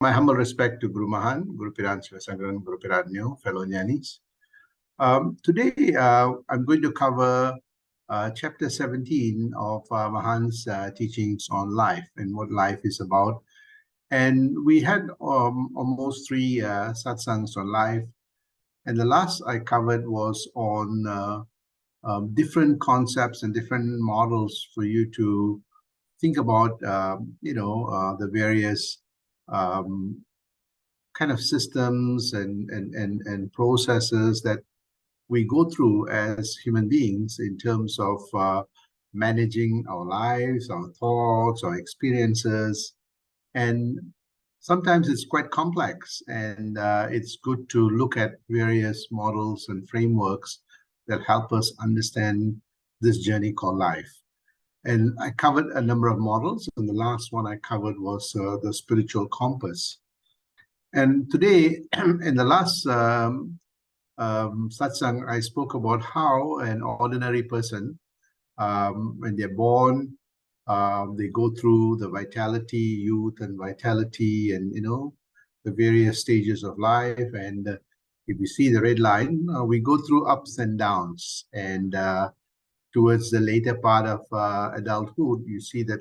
My humble respect to Guru Mahan, Guru Piran Sivasangran, Guru Piranyo, fellow Jnanis. Today, I'm going to cover chapter 17 of Mahan's teachings on life and what life is about. And we had almost three satsangs on life. And the last I covered was on different concepts and different models for you to think about, the various um, kind of systems and processes that we go through as human beings in terms of managing our lives, our thoughts, our experiences. And sometimes it's quite complex, and it's good to look at various models and frameworks that help us understand this journey called life. And I covered a number of models, and the last one I covered was the spiritual compass. And today, in the last satsang, I spoke about how an ordinary person, when they're born, they go through the vitality, youth and vitality, and the various stages of life. And if you see the red line, we go through ups and downs. And towards the later part of adulthood, you see that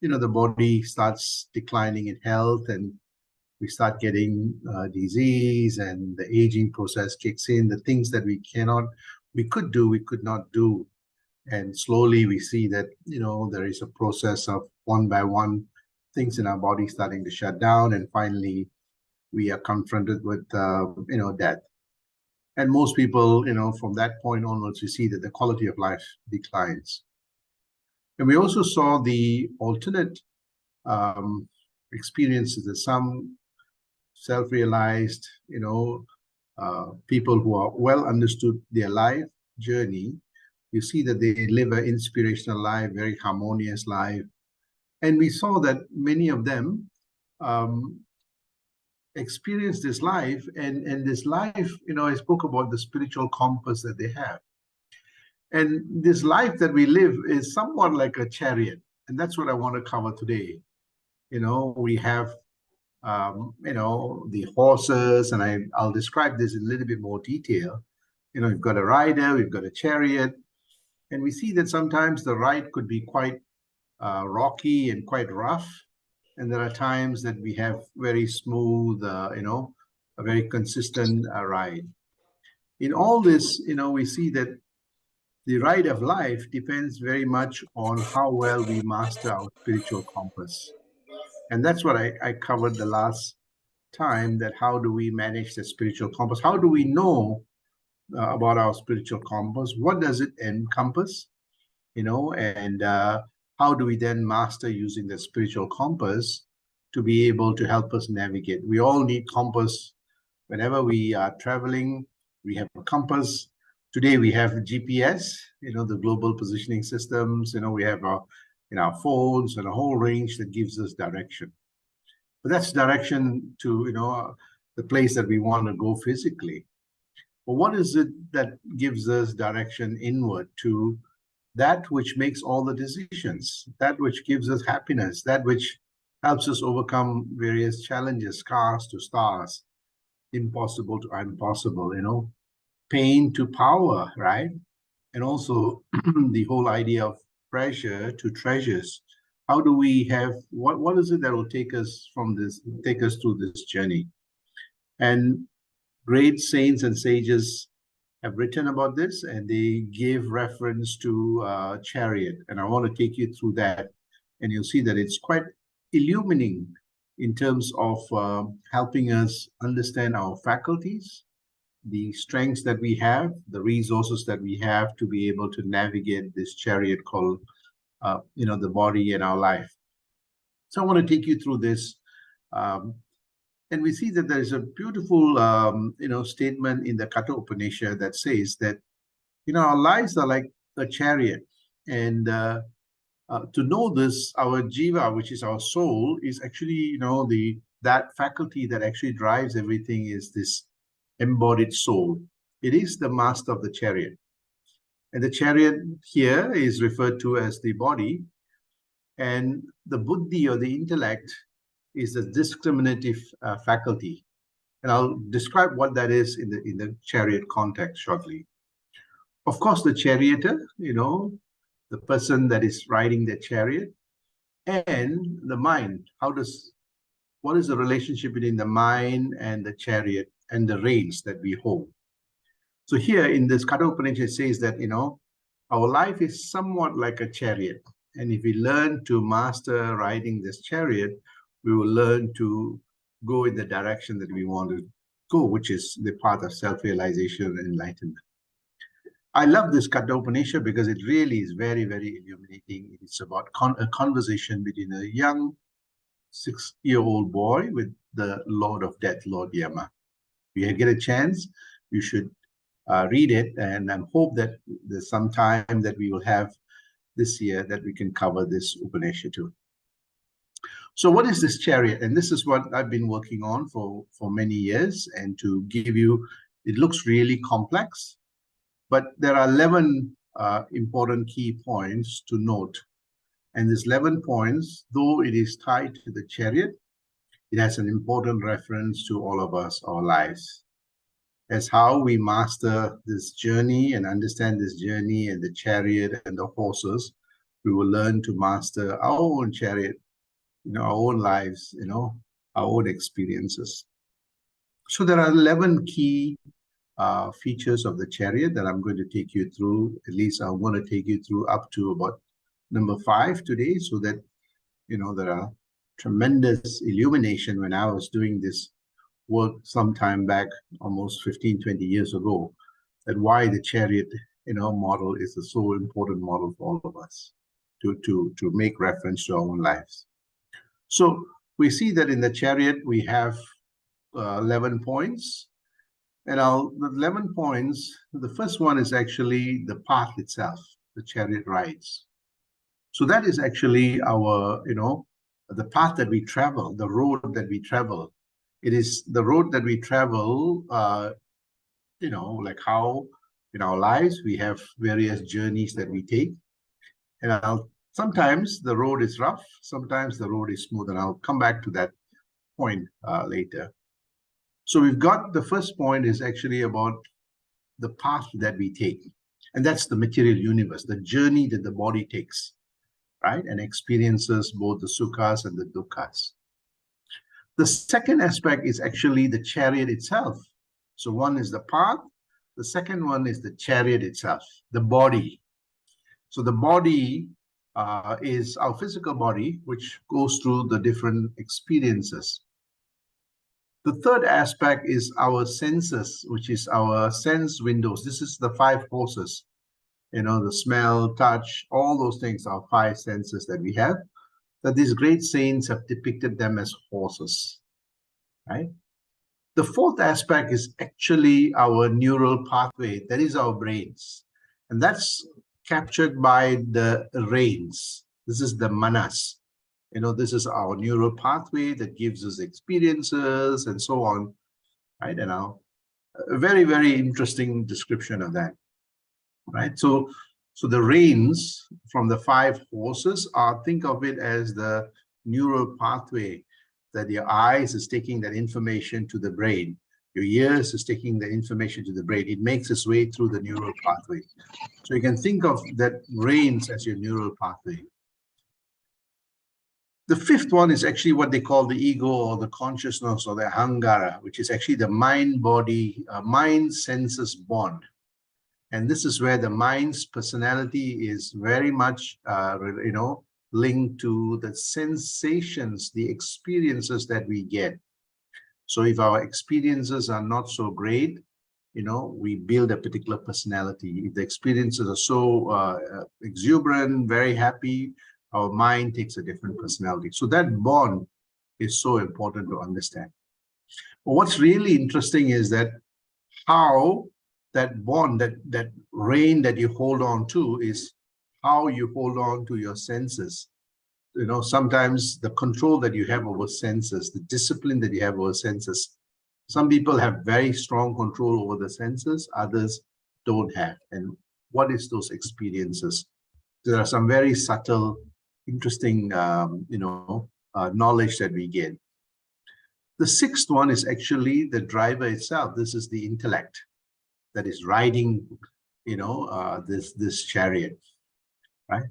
the body starts declining in health, and we start getting disease, and the aging process kicks in. The things that we could do, we could not do. And slowly we see that, there is a process of one by one things in our body starting to shut down. And finally, we are confronted with, death. And most people, from that point onwards, we see that the quality of life declines. And we also saw the alternate experiences that some self-realized, people who are well understood their life journey, you see that they live an inspirational life, very harmonious life. And we saw that many of them experience this life, and this life, I spoke about the spiritual compass that they have. And this life that we live is somewhat like a chariot. And that's what I want to cover today. We have the horses, and I'll describe this in a little bit more detail. We've got a rider, we've got a chariot, and we see that sometimes the ride could be quite rocky and quite rough. And there are times that we have very smooth, a very consistent ride. In all this, we see that the ride of life depends very much on how well we master our spiritual compass. And that's what I covered the last time, that how do we manage the spiritual compass? How do we know about our spiritual compass? What does it encompass? And how do we then master using the spiritual compass to be able to help us navigate? We all need compass. Whenever we are traveling, we have a compass. Today we have GPS, the global positioning systems. We have in our phones and a whole range that gives us direction. But that's direction to, the place that we want to go physically. But what is it that gives us direction inward to that which makes all the decisions, that which gives us happiness, that which helps us overcome various challenges, scars to stars, impossible to impossible, pain to power, right? And also the whole idea of pressure to treasures. How do we have, what is it that will take us through this journey? And great saints and sages have written about this, and they give reference to chariot. And I want to take you through that, and you'll see that it's quite illuminating in terms of helping us understand our faculties, the strengths that we have, the resources that we have to be able to navigate this chariot called, the body and our life. So I want to take you through this. And we see that there is a beautiful, statement in the Katha Upanishad that says that, our lives are like a chariot. And to know this, our jiva, which is our soul, is actually, that faculty that actually drives everything is this embodied soul. It is the master of the chariot. And the chariot here is referred to as the body. And the buddhi, or the intellect, is the discriminative faculty. And I'll describe what that is in the chariot context shortly. Of course, the charioteer, the person that is riding the chariot, and the mind. What is the relationship between the mind and the chariot and the reins that we hold? So here in this Katha Upanishad, it says that, our life is somewhat like a chariot. And if we learn to master riding this chariot, we will learn to go in the direction that we want to go, which is the path of self-realization and enlightenment. I love this Katha Upanishad because it really is very, very illuminating. It's about a conversation between a young 6-year-old boy with the Lord of Death, Lord Yama. If you get a chance, you should read it, and I hope that there's some time that we will have this year that we can cover this Upanishad too. So what is this chariot? And this is what I've been working on for many years, and to give you, it looks really complex, but there are 11 important key points to note. And these 11 points, though it is tied to the chariot, it has an important reference to all of us, our lives. As how we master this journey and understand this journey and the chariot and the horses, we will learn to master our own chariot, our own lives, our own experiences. So there are 11 key features of the chariot that I'm going to take you through. At least I want to take you through up to about number 5 today, so that, there are tremendous illumination when I was doing this work some time back, almost 15, 20 years ago, that why the chariot, model is a so important model for all of us to make reference to our own lives. So we see that in the chariot, we have 11 points. And the 11 points, the first one is actually the path itself, the chariot rides. So that is actually our, the path that we travel, the road that we travel. It is the road that we travel, like how in our lives we have various journeys that we take. And sometimes the road is rough, sometimes the road is smooth, and I'll come back to that point later. So we've got the first point is actually about the path that we take. And that's the material universe, the journey that the body takes, right? And experiences both the sukhas and the dukkha's. The second aspect is actually the chariot itself. So one is the path. The second one is the chariot itself, the body. So the body is our physical body, which goes through the different experiences. The third aspect is our senses, which is our sense windows. This is the 5 horses, the smell, touch, all those things are 5 senses that we have, that these great saints have depicted them as horses, right? The fourth aspect is actually our neural pathway. That is our brains. And that's captured by the reins. This is the manas. This is our neural pathway that gives us experiences and so on, right? And a very, very interesting description of that, right? So the reins from the 5 horses think of it as the neural pathway, that your eyes is taking that information to the brain. Your ears is taking the information to the brain. It makes its way through the neural pathway. So you can think of that reins as your neural pathway. The fifth one is actually what they call the ego, or the consciousness, or the ahangara, which is actually the mind-body, mind-senses bond. And this is where the mind's personality is very much, linked to the sensations, the experiences that we get. So if our experiences are not so great, we build a particular personality. If the experiences are so exuberant, very happy, our mind takes a different personality. So that bond is so important to understand. But what's really interesting is that how that bond, that rein that you hold on to, is how you hold on to your senses. Sometimes the control that you have over senses, the discipline that you have over senses. Some people have very strong control over the senses, others don't have. And what is those experiences? There are some very subtle, interesting, knowledge that we gain. The sixth one is actually the driver itself. This is the intellect that is riding, this chariot, right?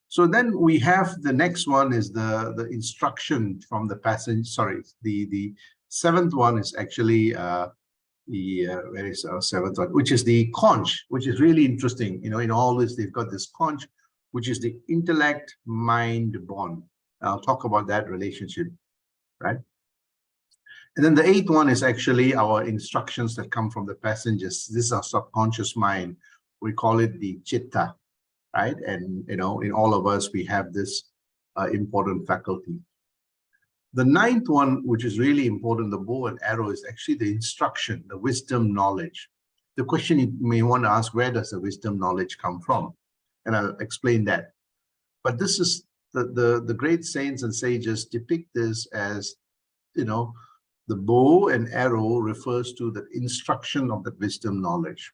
So then we have the next one is the instruction from the passenger. Sorry, the seventh one is actually where is our seventh one, which is the conch, which is really interesting. In all this, they've got this conch, which is the intellect-mind bond. I'll talk about that relationship, right? And then the eighth one is actually our instructions that come from the passengers. This is our subconscious mind. We call it the chitta, right? And, in all of us, we have this important faculty. The ninth one, which is really important, the bow and arrow, is actually the instruction, the wisdom, knowledge. The question you may want to ask, where does the wisdom knowledge come from? And I'll explain that. But this is the great saints and sages depict this as, the bow and arrow refers to the instruction of the wisdom knowledge.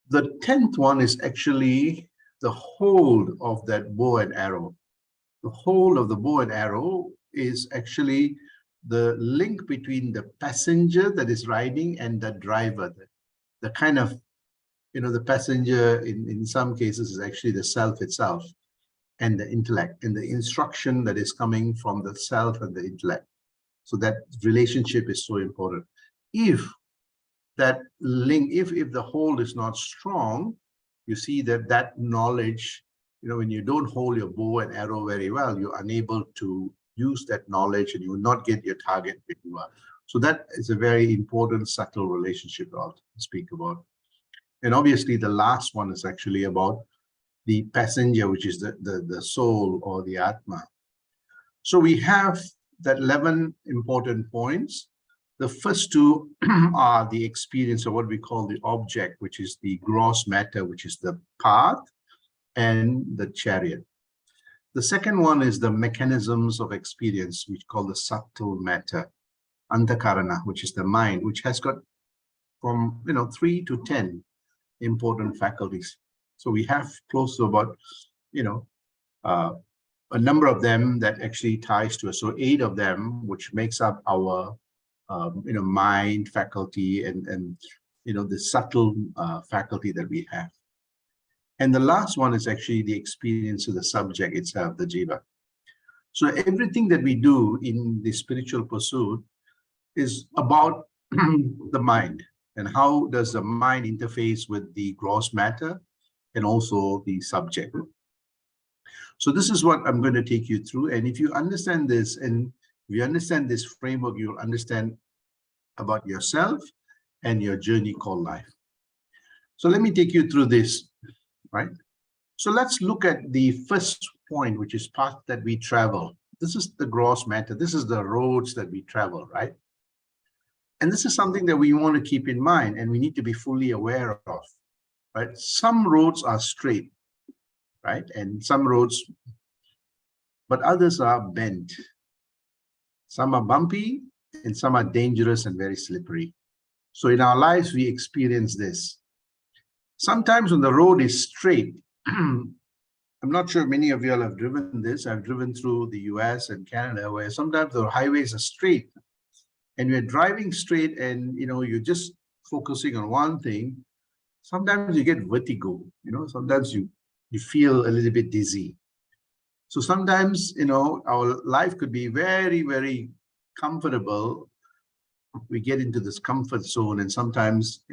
The 10th one is actually the hold of that bow and arrow. The hold of the bow and arrow is actually the link between the passenger that is riding and the driver. The kind of, the passenger in some cases is actually the self itself and the intellect and the instruction that is coming from the self and the intellect. So that relationship is so important. If that link, if the hold is not strong, you see that knowledge, when you don't hold your bow and arrow very well, you're unable to use that knowledge and you will not get your target where you are. So that is a very important, subtle relationship I'll speak about. And obviously the last one is actually about the passenger, which is the soul or the Atma. So we have that 11 important points. The first two are the experience of what we call the object, which is the gross matter, which is the path and the chariot. The second one is the mechanisms of experience, which call the subtle matter, antakarana, which is the mind, which has got from 3 to 10 important faculties. So we have close to about a number of them that actually ties to us. So 8 of them, which makes up our mind faculty and the subtle faculty that we have. And the last one is actually the experience of the subject itself, the jiva. So everything that we do in the spiritual pursuit is about the mind and how does the mind interface with the gross matter and also the subject. So this is what I'm going to take you through. And if you understand this and if you understand this framework, you'll understand about yourself and your journey called life. So let me take you through this, right? So let's look at the first point, which is path that we travel. This is the gross matter. This is the roads that we travel, right? And this is something that we want to keep in mind and we need to be fully aware of, right? Some roads are straight, right? And some roads, but others are bent. Some are bumpy and some are dangerous and very slippery. So in our lives, we experience this. Sometimes when the road is straight, I'm not sure many of you all have driven this. I've driven through the US and Canada where sometimes the highways are straight and we're driving straight and, you're just focusing on one thing. Sometimes you get vertigo, sometimes you feel a little bit dizzy. So sometimes, our life could be very, very comfortable. We get into this comfort zone and sometimes,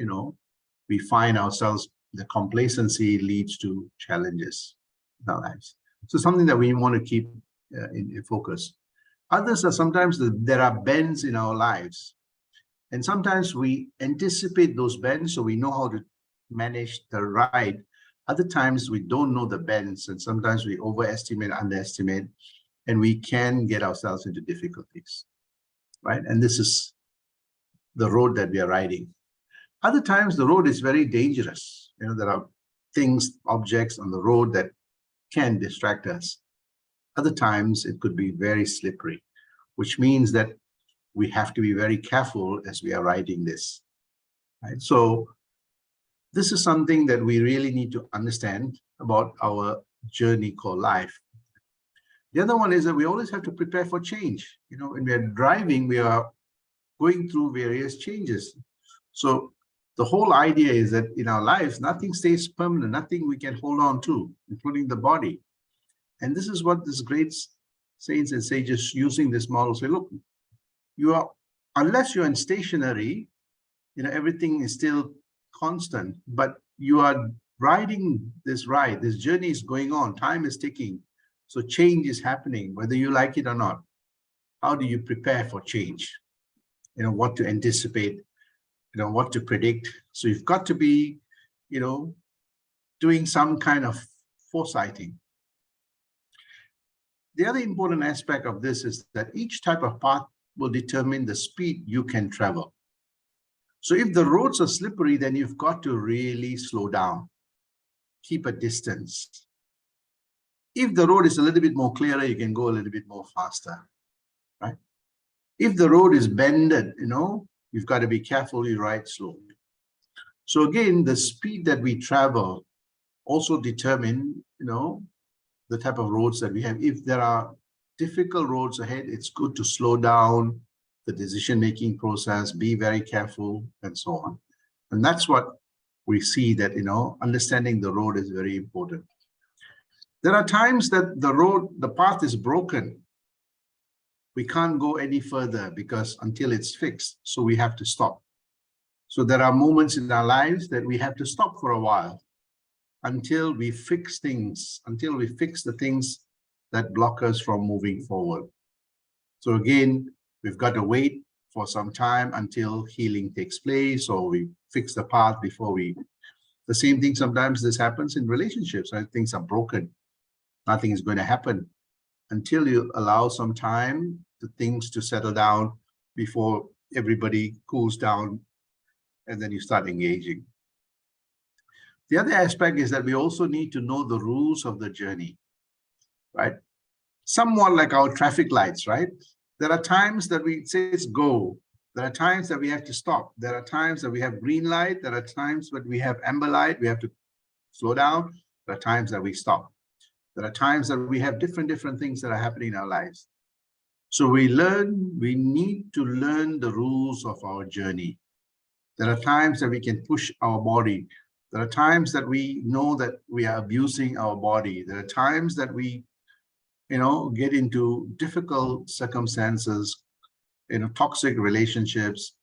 we find ourselves, the complacency leads to challenges in our lives. So something that we want to keep in focus. Others are sometimes there are bends in our lives. And sometimes we anticipate those bends so we know how to manage the ride. Other times we don't know the bends and sometimes we overestimate, underestimate, and we can get ourselves into difficulties, right? And this is the road that we are riding. Other times the road is very dangerous. There are things, objects on the road that can distract us. Other times it could be very slippery, which means that we have to be very careful as we are riding this, right? So this is something that we really need to understand about our journey called life. The other one is that we always have to prepare for change. When we are driving, we are going through various changes. So the whole idea is that in our lives, nothing stays permanent, nothing we can hold on to, including the body. And this is what this great saints and sages using this model say, look, unless you're in stationary, everything is still constant, but you are riding this ride, this journey is going on, time is ticking. So change is happening, whether you like it or not. How do you prepare for change? What to anticipate, what to predict. So you've got to be, doing some kind of foresighting. The other important aspect of this is that each type of path will determine the speed you can travel. So if the roads are slippery, then you've got to really slow down, keep a distance. If the road is a little bit more clearer, you can go a little bit more faster, right? If the road is bended, you've got to be careful, you ride slowly. So again, the speed that we travel also determine, the type of roads that we have. If there are difficult roads ahead, it's good to slow down the decision-making process, be very careful, and so on. And that's what we see that, understanding the road is very important. There are times that the path is broken. We can't go any further until it's fixed. So we have to stop. So there are moments in our lives that we have to stop for a while until we fix things, until we fix the things that block us from moving forward. So again, we've got to wait for some time until healing takes place, or we fix the path before the same thing, sometimes this happens in relationships, right? Things are broken. Nothing is going to happen until you allow some time for things to settle down before everybody cools down, and then you start engaging. The other aspect is that we also need to know the rules of the journey, right? Somewhat like our traffic lights, right? There are times that we say it's go. There are times that we have to stop. There are times that we have green light. There are times when we have amber light. We have to slow down. There are times that we stop. There are times that we have different things that are happening in our lives. So we need to learn the rules of our journey. There are times that we can push our body. There are times that we know that we are abusing our body. There are times that we, get into difficult circumstances, toxic relationships,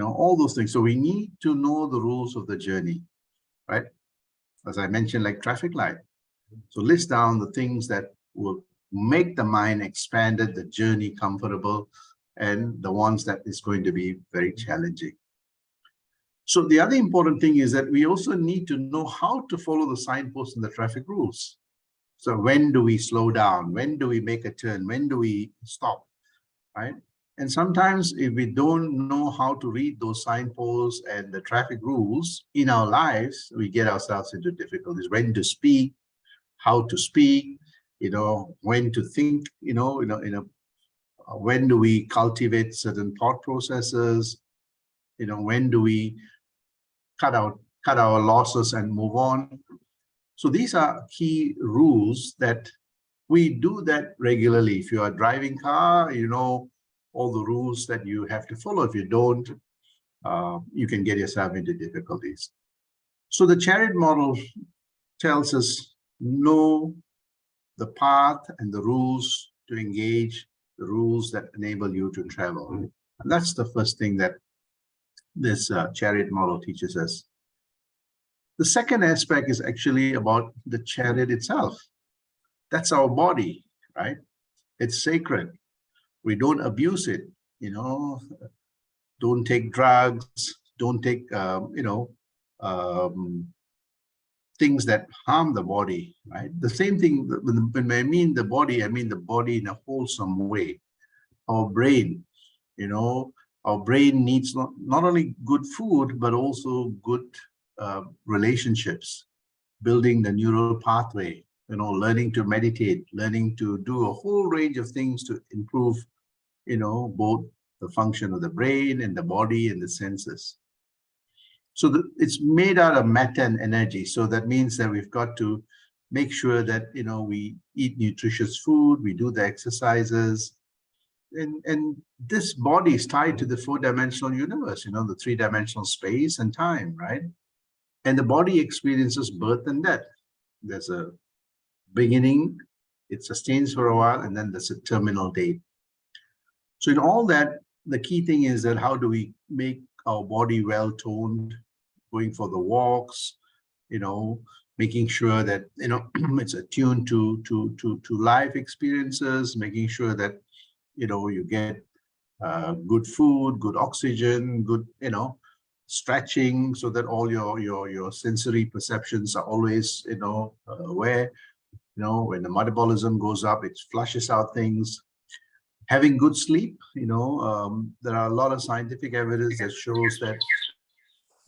all those things. So we need to know the rules of the journey, right? As I mentioned, like traffic light. So list down the things that will make the mind expanded, the journey comfortable, and the ones that is going to be very challenging. So the other important thing is that we also need to know how to follow the signposts and the traffic rules. So when do we slow down? When do we make a turn? When do we stop, right? And sometimes if we don't know how to read those signposts and the traffic rules in our lives, we get ourselves into difficulties. When to speak, how to speak, when to think, when do we cultivate certain thought processes, when do we cut our losses and move on. So these are key rules that we do that regularly. If you are driving car, all the rules that you have to follow. If you don't, you can get yourself into difficulties. So the chariot model tells us know the path and the rules to engage, the rules that enable you to travel. And that's the first thing that this chariot model teaches us. The second aspect is actually about the chariot itself. That's our body, right? It's sacred. We don't abuse it, don't take drugs, don't take, things that harm the body, right? The same thing, when I mean the body, I mean the body in a wholesome way. Our brain, our brain needs not only good food, but also good relationships, building the neural pathway, learning to meditate, learning to do a whole range of things to improve, both the function of the brain and the body and the senses. So it's made out of matter and energy. So that means that we've got to make sure that, we eat nutritious food, we do the exercises. And this body is tied to the four-dimensional universe, the three-dimensional space and time, right? And the body experiences birth and death. There's a beginning, it sustains for a while, and then there's a terminal date. So in all that, the key thing is that how do we make our body well-toned, going for the walks, making sure that, it's attuned to life experiences, making sure that, you get good food, good oxygen, good, stretching, so that all your sensory perceptions are always, aware. When the metabolism goes up, it flushes out things. Having good sleep, there are a lot of scientific evidence that shows that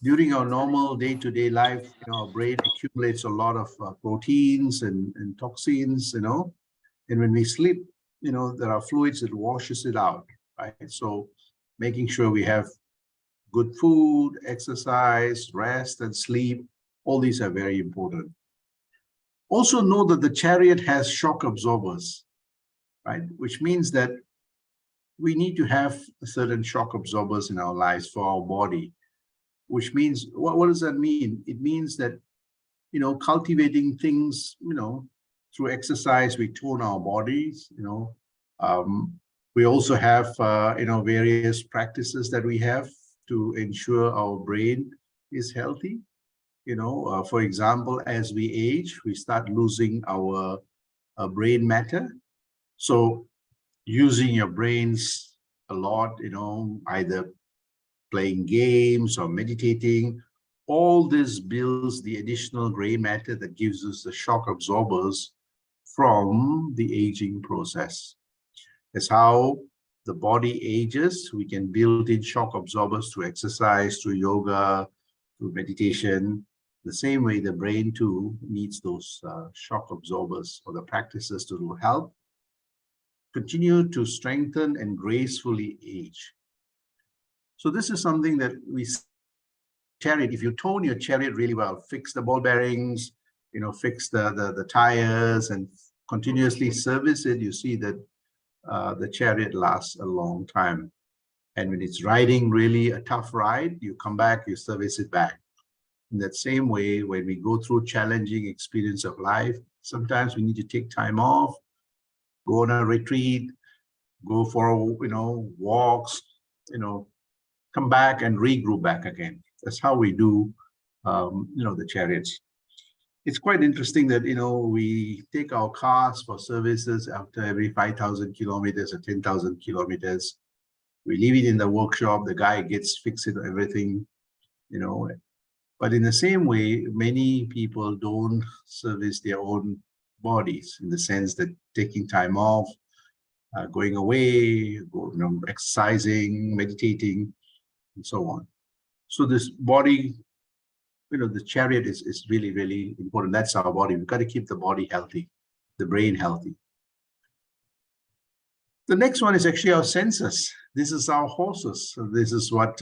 during our normal day-to-day life, our brain accumulates a lot of proteins and toxins, and when we sleep, there are fluids that washes it out, right? So making sure we have good food, exercise, rest, and sleep, all these are very important. Also know that the chariot has shock absorbers, right? Which means that we need to have certain shock absorbers in our lives for our body, which means, what does that mean? It means that, cultivating things, through exercise, we tone our bodies, we also have, various practices that we have to ensure our brain is healthy. For example, as we age, we start losing our brain matter. So using your brains a lot, either playing games or meditating, all this builds the additional gray matter that gives us the shock absorbers from the aging process. That's how the body ages. We can build in shock absorbers through exercise, through yoga, through meditation. The same way the brain too needs those shock absorbers or the practices to help continue to strengthen and gracefully age. So this is something that we chariot. If you tone your chariot really well, fix the ball bearings, fix the tires, and continuously service it, you see that the chariot lasts a long time. And when it's riding really a tough ride, you come back, you service it back. In that same way, when we go through challenging experience of life, sometimes we need to take time off, go on a retreat, go for, walks, come back and regroup back again. That's how we do, the chariots. It's quite interesting that, we take our cars for services after every 5,000 kilometers or 10,000 kilometers. We leave it in the workshop, the guy gets fixed it, everything, But in the same way, many people don't service their own bodies, in the sense that taking time off, going away, exercising, meditating, and so on. So this body, the chariot is really, really important. That's our body. We've got to keep the body healthy, the brain healthy. The next one is actually our senses. This is our horses. So this is what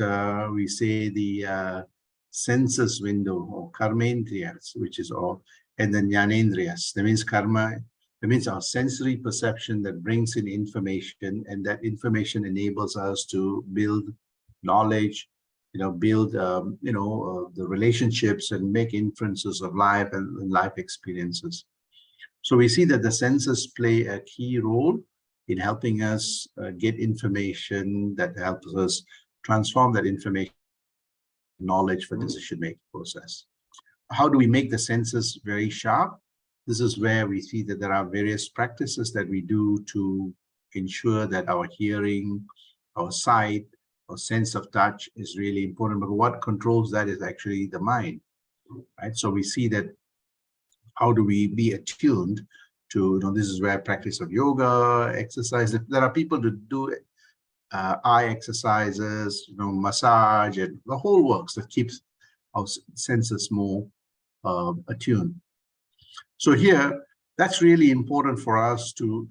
we say the senses window, or karmendriyas, which is all, and then jnanendriyas. That means karma. That means our sensory perception that brings in information, and that information enables us to build knowledge, build, the relationships and make inferences of life and life experiences. So we see that the senses play a key role in helping us get information that helps us transform that information knowledge for decision-making process. How do we make the senses very sharp? This is where we see that there are various practices that we do to ensure that our hearing, our sight, our sense of touch is really important. But what controls that is actually the mind, right? So we see that how do we be attuned to, this is where practice of yoga, exercise, there are people who do eye exercises, massage, and the whole works that keeps our senses more attuned. So here, that's really important for us to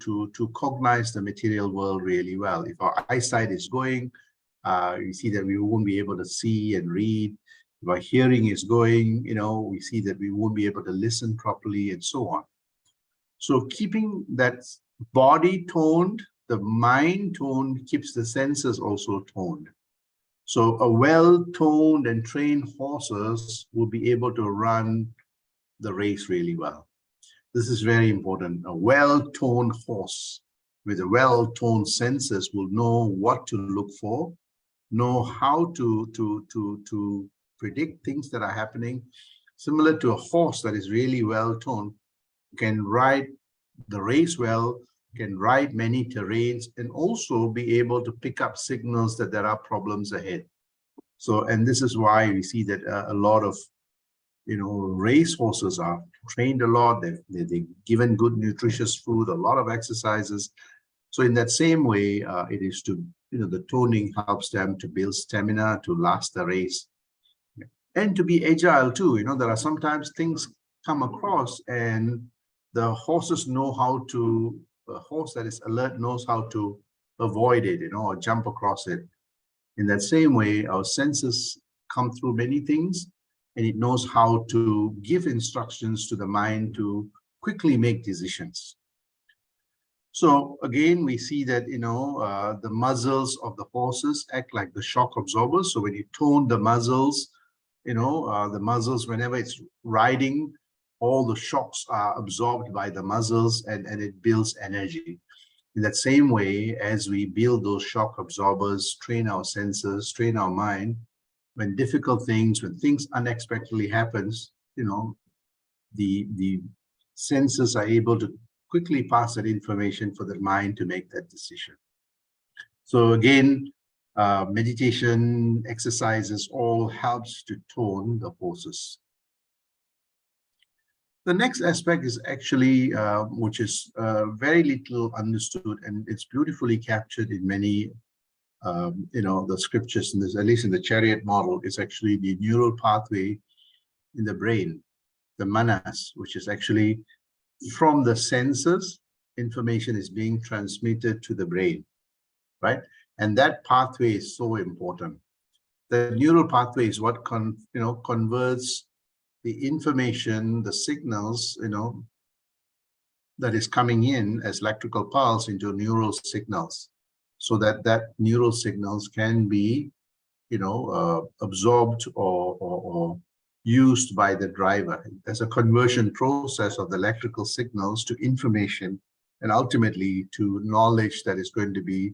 cognize the material world really well. If our eyesight is going, you see that we won't be able to see and read. If our hearing is going, we see that we won't be able to listen properly and so on. So keeping that body toned, the mind toned keeps the senses also toned. So a well-toned and trained horses will be able to run the race really well. This is very important. A well-toned horse with a well-toned senses will know what to look for, know how to predict things that are happening. Similar to a horse that is really well-toned, can ride the race well, can ride many terrains, and also be able to pick up signals that there are problems ahead. So, and this is why we see that a lot of, race horses are trained a lot. They're given good nutritious food, a lot of exercises. So in that same way, it is to, the toning helps them to build stamina to last the race and to be agile too. There are sometimes things come across and the horses know how to, a horse that is alert knows how to avoid it, or jump across it. In that same way, our senses come through many things, and it knows how to give instructions to the mind to quickly make decisions. So again, we see that, the muscles of the horses act like the shock absorbers. So when you tone the muscles, the muscles, whenever it's riding, all the shocks are absorbed by the muscles and it builds energy. In that same way, as we build those shock absorbers, train our senses, train our mind, when difficult things, when things unexpectedly happens, the senses are able to quickly pass that information for the mind to make that decision. So again, meditation exercises all helps to tone the horses. The next aspect is actually, which is very little understood, and it's beautifully captured in many, the scriptures, and at least in the chariot model, is actually the neural pathway in the brain, the manas, which is actually from the senses, information is being transmitted to the brain, right? And that pathway is so important. The neural pathway is what converts the information, the signals, that is coming in as electrical pulse into neural signals, so that neural signals can be, absorbed or used by the driver. There's a conversion process of the electrical signals to information and ultimately to knowledge that is going to be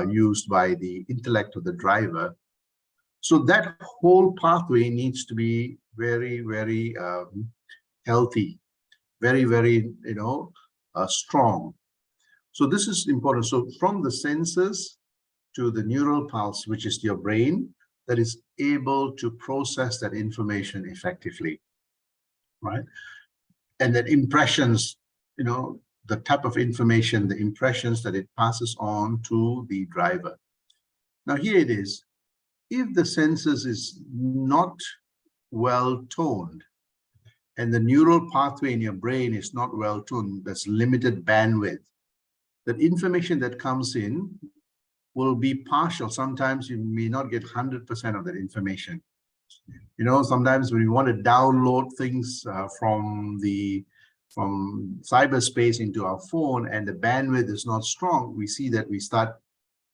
used by the intellect of the driver. So that whole pathway needs to be very, very healthy, very, very, strong. So this is important. So from the senses to the neural pulse, which is your brain, that is able to process that information effectively, right? And that impressions, the type of information, the impressions that it passes on to the driver. Now here it is. If the senses is not well toned and the neural pathway in your brain is not well toned, there's limited bandwidth, that information that comes in will be partial. Sometimes you may not get 100% of that information. Sometimes when you want to download things from cyberspace into our phone and the bandwidth is not strong, we see that we start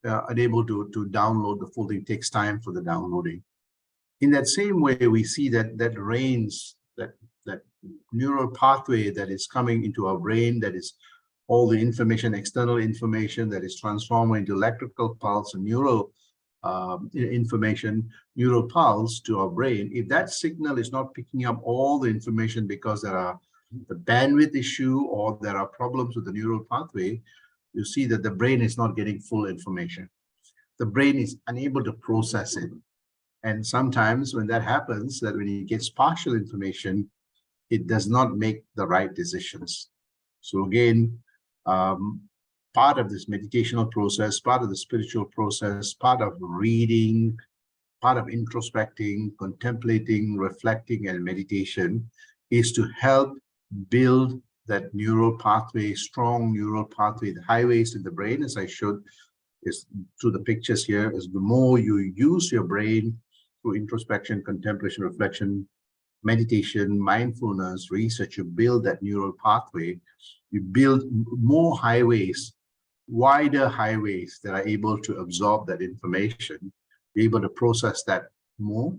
unable to download the full thing. It takes time for the downloading. In that same way, we see that that neural pathway that is coming into our brain, that is all the information, external information that is transformed into electrical pulse and neural information, neural pulse to our brain. If that signal is not picking up all the information because there are the bandwidth issue or there are problems with the neural pathway, you see that the brain is not getting full information. The brain is unable to process it. And sometimes when that happens, that when it gets partial information, it does not make the right decisions. So again, part of this meditational process, part of the spiritual process, part of reading, part of introspecting, contemplating, reflecting, and meditation is to help build that neural pathway, strong neural pathway. The highways in the brain, as I showed is through the pictures here, is the more you use your brain, through introspection, contemplation, reflection, meditation, mindfulness, research, you build that neural pathway, you build more highways, wider highways that are able to absorb that information, be able to process that more.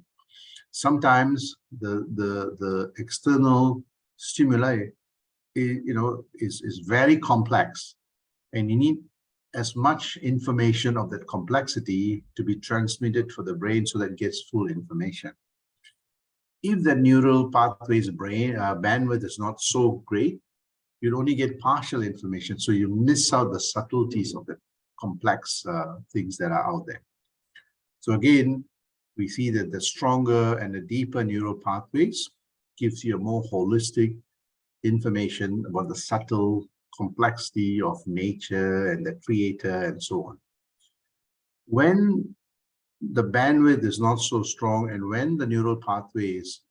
Sometimes the external stimuli, is very complex, and you need as much information of that complexity to be transmitted for the brain so that it gets full information. If the neural pathways brain bandwidth is not so great, you'll only get partial information, so you miss out the subtleties of the complex things that are out there. So again, we see that the stronger and the deeper neural pathways gives you a more holistic information about the subtle complexity of nature and the creator and so on. When the bandwidth is not so strong, and when the neural pathway is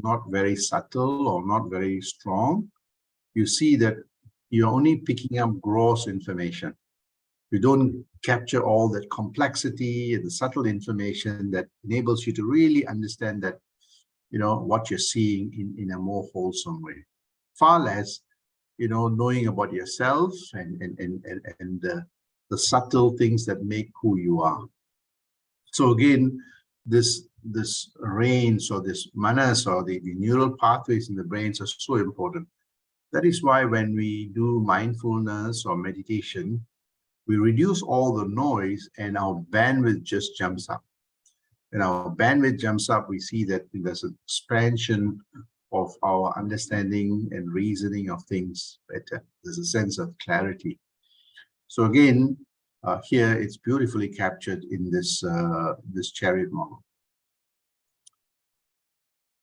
not very subtle or not very strong, you see that you're only picking up gross information. You don't capture all that complexity and the subtle information that enables you to really understand that, what you're seeing in a more wholesome way. Far less, knowing about yourself and the subtle things that make who you are. So again, this range or this manas or the neural pathways in the brains are so important. That is why when we do mindfulness or meditation, we reduce all the noise and our bandwidth just jumps up. And our bandwidth jumps up, we see that there's an expansion of our understanding and reasoning of things better. There's a sense of clarity. So again, here it's beautifully captured in this chariot model.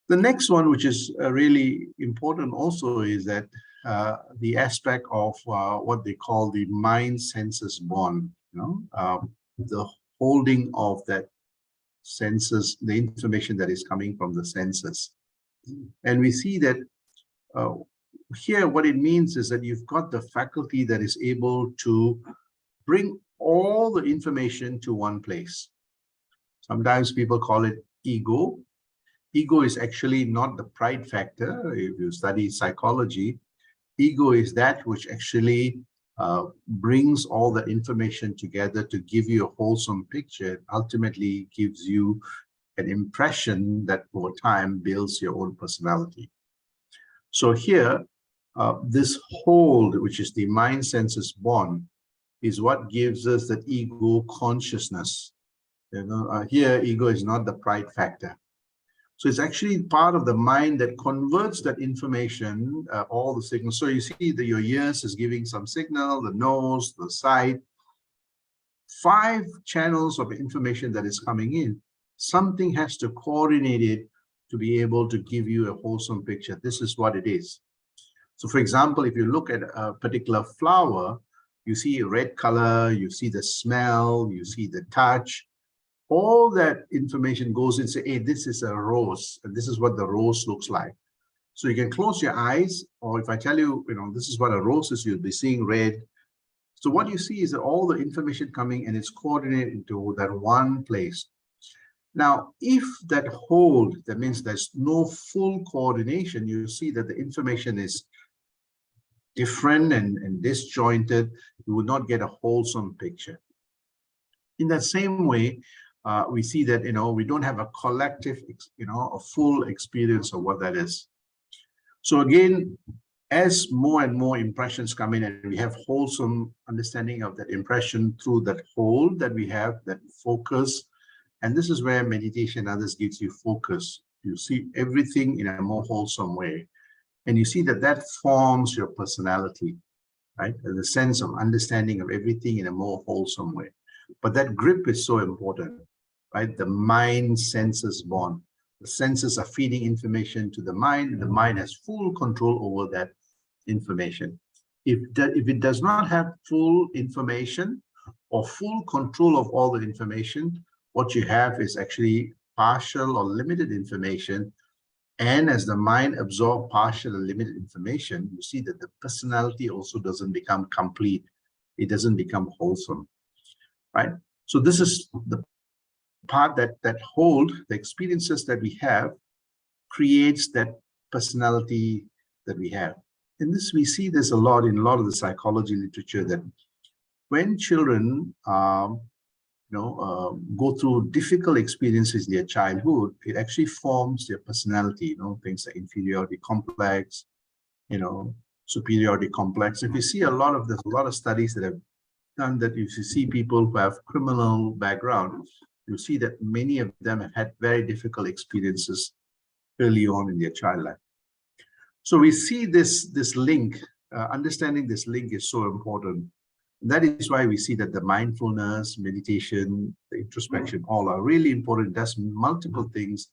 The next one, which is really important also, is that the aspect of what they call the mind-senses bond, the holding of that senses, the information that is coming from the senses. And we see that here what it means is that you've got the faculty that is able to bring all the information to one place. Sometimes people call it ego. Ego is actually not the pride factor. If you study psychology, ego is that which actually brings all the information together to give you a wholesome picture, ultimately gives you an impression that over time builds your own personality. So here, this hold, which is the mind-senses bond, is what gives us that ego consciousness. Here, ego is not the pride factor. So it's actually part of the mind that converts that information, all the signals. So you see that your ears is giving some signal, the nose, the sight, 5 channels of information that is coming in. Something has to coordinate it to be able to give you a wholesome picture. This is what it is. So for example, if you look at a particular flower, you see a red color, you see the smell, you see the touch. All that information goes and say, hey, this is a rose, and this is what the rose looks like. So you can close your eyes, or if I tell you, this is what a rose is, you'll be seeing red. So what you see is that all the information coming and it's coordinated into that one place. Now, if that hold, that means there's no full coordination, you see that the information is different and disjointed, you would not get a wholesome picture. In that same way, we see that, we don't have a collective, a full experience of what that is. So again, as more and more impressions come in and we have wholesome understanding of that impression through that hold that we have, that focus, and this is where meditation and others gives you focus. You see everything in a more wholesome way. And you see that that forms your personality, right? The sense of understanding of everything in a more wholesome way. But that grip is so important, right? The mind-senses bond. The senses are feeding information to the mind, and the mind has full control over that information. If it does not have full information or full control of all the information, what you have is actually partial or limited information. And as the mind absorbs partial or limited information, you see that the personality also doesn't become complete. It doesn't become wholesome, right? So this is the part that hold the experiences that we have creates that personality that we have. And this, we see this a lot in a lot of the psychology literature, that when children go through difficult experiences in their childhood, it actually forms their personality, things like inferiority complex, superiority complex. If you see there's a lot of studies that have done that, if you see people who have criminal background, you see that many of them have had very difficult experiences early on in their child life. So we see this link, understanding this link is so important. That is why we see that the mindfulness, meditation, the introspection, all are really important. It does multiple things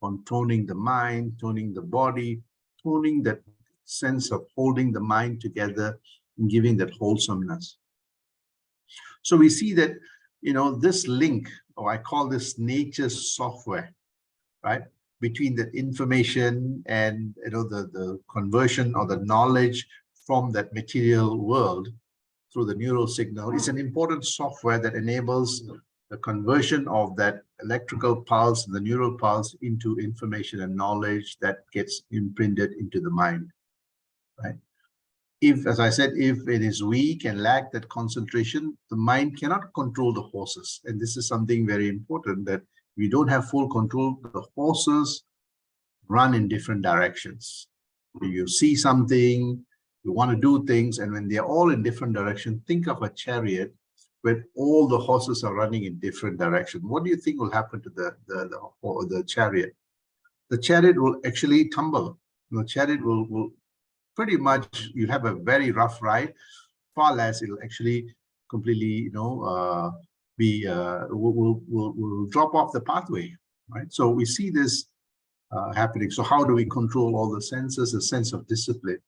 on toning the mind, toning the body, toning that sense of holding the mind together and giving that wholesomeness. So we see that, this link, or I call this nature's software, right? Between the information and, the conversion or the knowledge from that material world through the neural signal. It's an important software that enables the conversion of that electrical pulse, the neural pulse, into information and knowledge that gets imprinted into the mind, right? If, as I said, if it is weak and lack that concentration, the mind cannot control the horses. And this is something very important, that we don't have full control. The horses run in different directions. You see something, you want to do things, and when they're all in different directions, think of a chariot where all the horses are running in different directions. What do you think will happen to the chariot? The chariot will actually tumble. The chariot will pretty much, you have a very rough ride, far less it'll actually completely, will drop off the pathway, right? So we see this happening. So how do we control all the senses? A sense of discipline.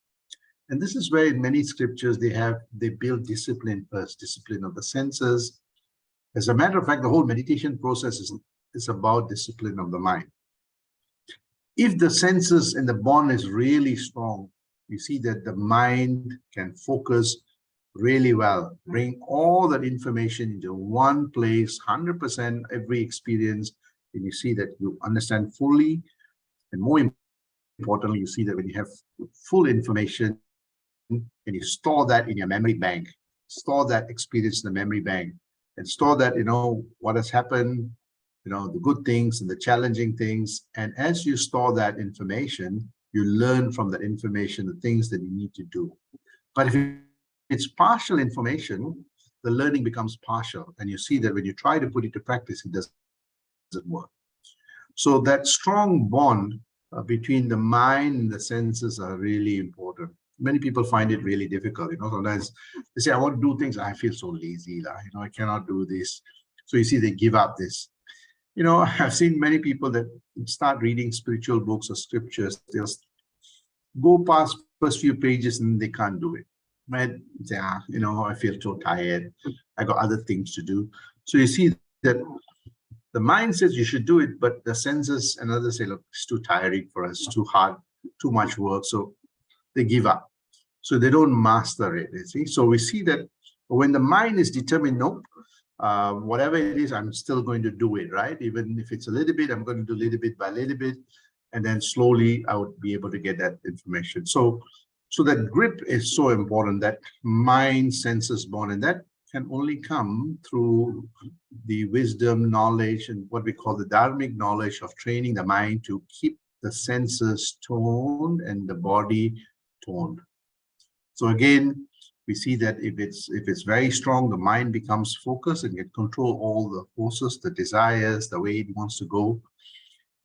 And this is where in many scriptures they build discipline first, discipline of the senses. As a matter of fact, the whole meditation process is about discipline of the mind. If the senses and the bond is really strong, you see that the mind can focus really well, bring all that information into one place, 100% every experience, and you see that you understand fully. And more importantly, you see that when you have full information and you store that in your memory bank, store that experience in the memory bank, and store that, what has happened, the good things and the challenging things. And as you store that information, you learn from that information the things that you need to do. But if it's partial information, the learning becomes partial. And you see that when you try to put it to practice, it doesn't work. So that strong bond between the mind and the senses are really important. Many people find it really difficult. Sometimes they say, I want to do things. I feel so lazy. I cannot do this. So you see, they give up this. I've seen many people that start reading spiritual books or scriptures. They'll go past first few pages and they can't do it. Right? Say, I feel so tired. I got other things to do. So you see that the mind says you should do it, but the senses and others say, look, it's too tiring for us, too hard, too much work. So they give up. So they don't master it, you see. So we see that when the mind is determined, nope, whatever it is, I'm still going to do it, right? Even if it's a little bit, I'm going to do little bit by little bit. And then slowly I would be able to get that information. So that grip is so important, that mind senses bond, and that can only come through the wisdom, knowledge, and what we call the dharmic knowledge of training the mind to keep the senses toned and the body toned. So again, we see that if it's very strong, the mind becomes focused and can control all the forces, the desires, the way it wants to go.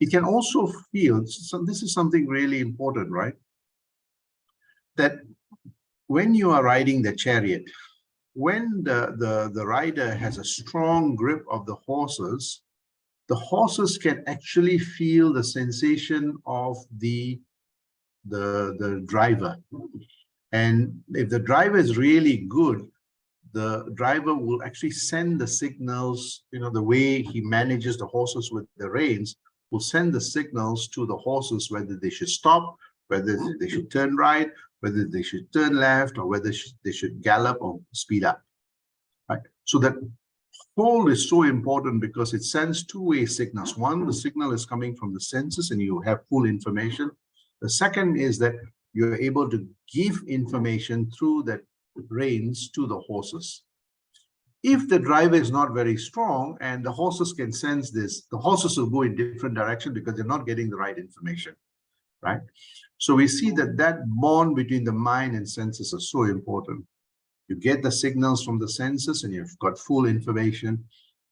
It can also feel, so this is something really important, right? That when you are riding the chariot, when the rider has a strong grip of the horses can actually feel the sensation of the driver. And if the driver is really good, the driver will actually send the signals, the way he manages the horses with the reins, will send the signals to the horses whether they should stop, whether they should turn right, whether they should turn left, or whether they should gallop or speed up. Right? So that Fold is so important because it sends two-way signals. One, the signal is coming from the senses and you have full information. The second is that you're able to give information through that reins to the horses. If the driver is not very strong and the horses can sense this, the horses will go in different direction because they're not getting the right information, right? So we see that that bond between the mind and senses is so important. You get the signals from the senses and you've got full information,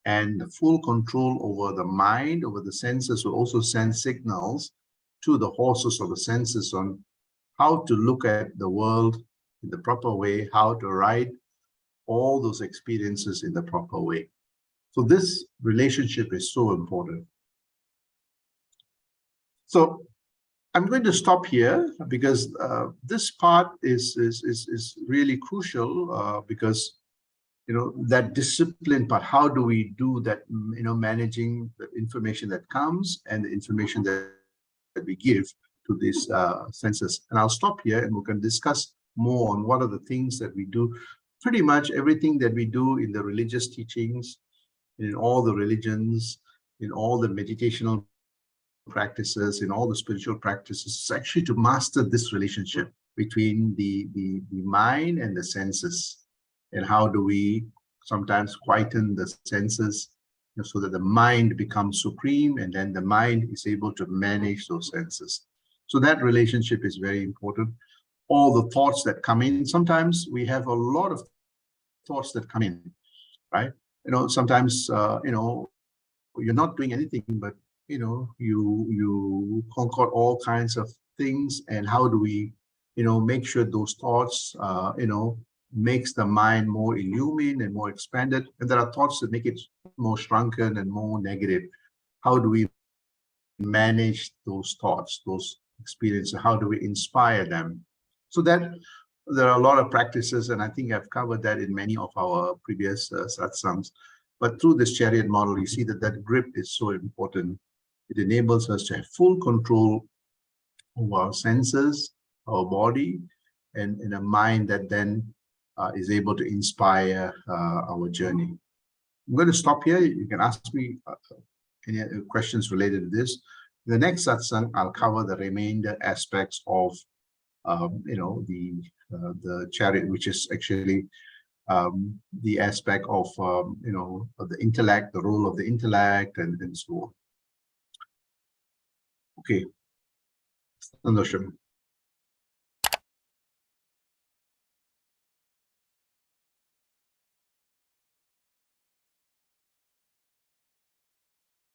and the full control over the mind, over the senses will also send signals to the horses or the senses on how to look at the world in the proper way, how to ride all those experiences in the proper way. So this relationship is so important. So I'm going to stop here because this part is really crucial because that discipline part. How do we do that? Managing the information that comes and the information that we give to these senses. And I'll stop here and we can discuss more on what are the things that we do. Pretty much everything that we do in the religious teachings, in all the religions, in all the meditational practices, in all the spiritual practices, is actually to master this relationship between the mind and the senses. And how do we sometimes quieten the senses so that the mind becomes supreme, and then the mind is able to manage those senses. So that relationship is very important. All the thoughts that come in, sometimes we have a lot of thoughts that come in, right? Sometimes, you're not doing anything, but, you concord all kinds of things. And how do we, make sure those thoughts, makes the mind more illumined and more expanded. And there are thoughts that make it more shrunken and more negative. How do we manage those thoughts, those experiences? How do we inspire them? So that there are a lot of practices, and I think I've covered that in many of our previous satsangs. But through this chariot model, you see that grip is so important. It enables us to have full control over our senses, our body, and in a mind that then is able to inspire our journey. I'm going to stop here. You can ask me any questions related to this. In the next satsang, I'll cover the remainder aspects of the chariot, which is actually the aspect of of the intellect, the role of the intellect, and so on. Okay, Sandosham.